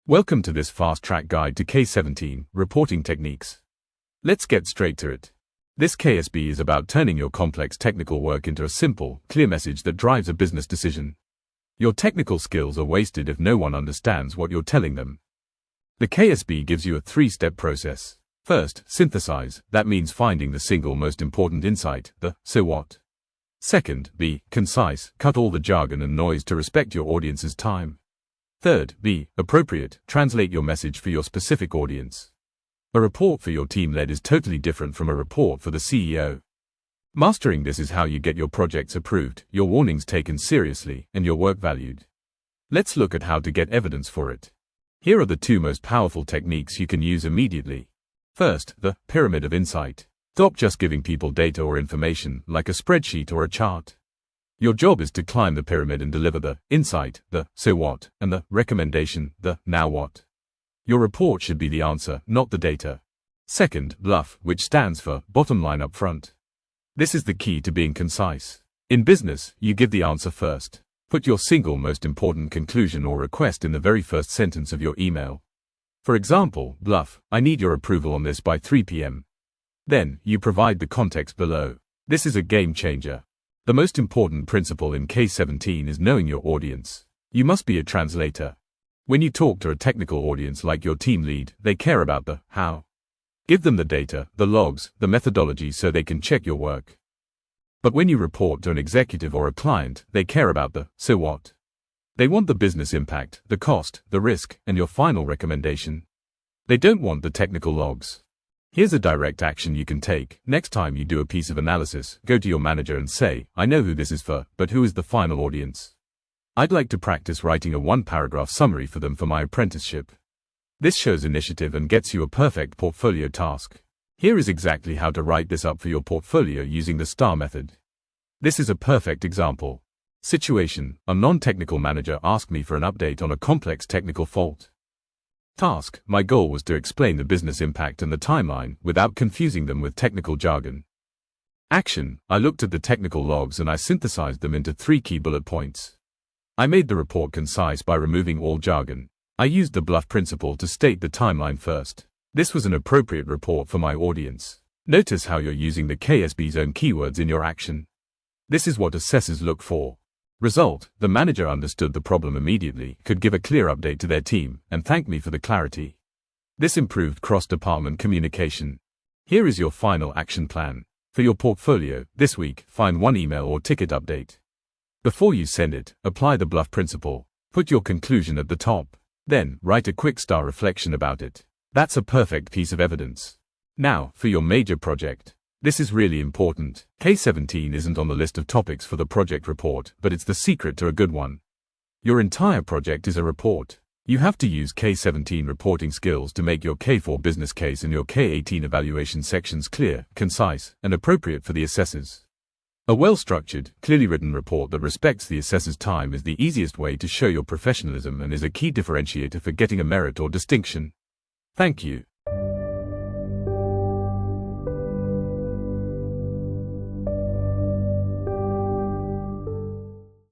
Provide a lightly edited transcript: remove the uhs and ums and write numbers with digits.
Welcome to this fast-track guide to K17 reporting techniques. Let's get straight to it. This KSB is about turning your complex technical work into a simple, clear message that drives a business decision. Your technical skills are wasted if no one understands what you're telling them. The KSB gives you a three-step process. First, synthesize. That means finding the single most important insight, the so what. Second, be concise. Cut all the jargon and noise to respect your audience's time. Third, be appropriate. Translate your message for your specific audience. A report for your team lead is totally different from a report for the CEO. Mastering this is how you get your projects approved, your warnings taken seriously, and your work valued. Let's look at how to get evidence for it. Here are the two most powerful techniques you can use immediately. First, the pyramid of insight. Stop just giving people data or information like a spreadsheet or a chart. Your job is to climb the pyramid and deliver the insight, the so what, and the recommendation, the now what. Your report should be the answer, not the data. Second, BLUF, which stands for bottom line up front. This is the key to being concise. In business, you give the answer first. Put your single most important conclusion or request in the very first sentence of your email. For example, BLUF, I need your approval on this by 3 p.m. Then, you provide the context below. This is a game changer. The most important principle in K17 is knowing your audience. You must be a translator. When you talk to a technical audience like your team lead, they care about the how. Give them the data, the logs, the methodology so they can check your work. But when you report to an executive or a client, they care about the so what. They want the business impact, the cost, the risk, and your final recommendation. They don't want the technical logs. Here's a direct action you can take. Next time you do a piece of analysis, go to your manager and say, I know who this is for, but who is the final audience? I'd like to practice writing a one-paragraph summary for them for my apprenticeship. This shows initiative and gets you a perfect portfolio task. Here is exactly how to write this up for your portfolio using the STAR method. This is a perfect example. Situation: a non-technical manager asked me for an update on a complex technical fault. Task: my goal was to explain the business impact and the timeline without confusing them with technical jargon. Action: I looked at the technical logs and I synthesized them into 3 key bullet points. I made the report concise by removing all jargon. I used the BLUF principle to state the timeline first. This was an appropriate report for my audience. Notice how you're using the KSB's own keywords in your action. This is what assessors look for. Result: the manager understood the problem immediately, could give a clear update to their team, and thanked me for the clarity. This improved cross-department communication. Here is your final action plan. For your portfolio, this week, find one email or ticket update. Before you send it, apply the BLUF principle. Put your conclusion at the top. Then, write a quick STAR reflection about it. That's a perfect piece of evidence. Now, for your major project. This is really important. K17 isn't on the list of topics for the project report, but it's the secret to a good one. Your entire project is a report. You have to use K17 reporting skills to make your K4 business case and your K18 evaluation sections clear, concise, and appropriate for the assessors. A well-structured, clearly written report that respects the assessor's time is the easiest way to show your professionalism and is a key differentiator for getting a merit or distinction. Thank you.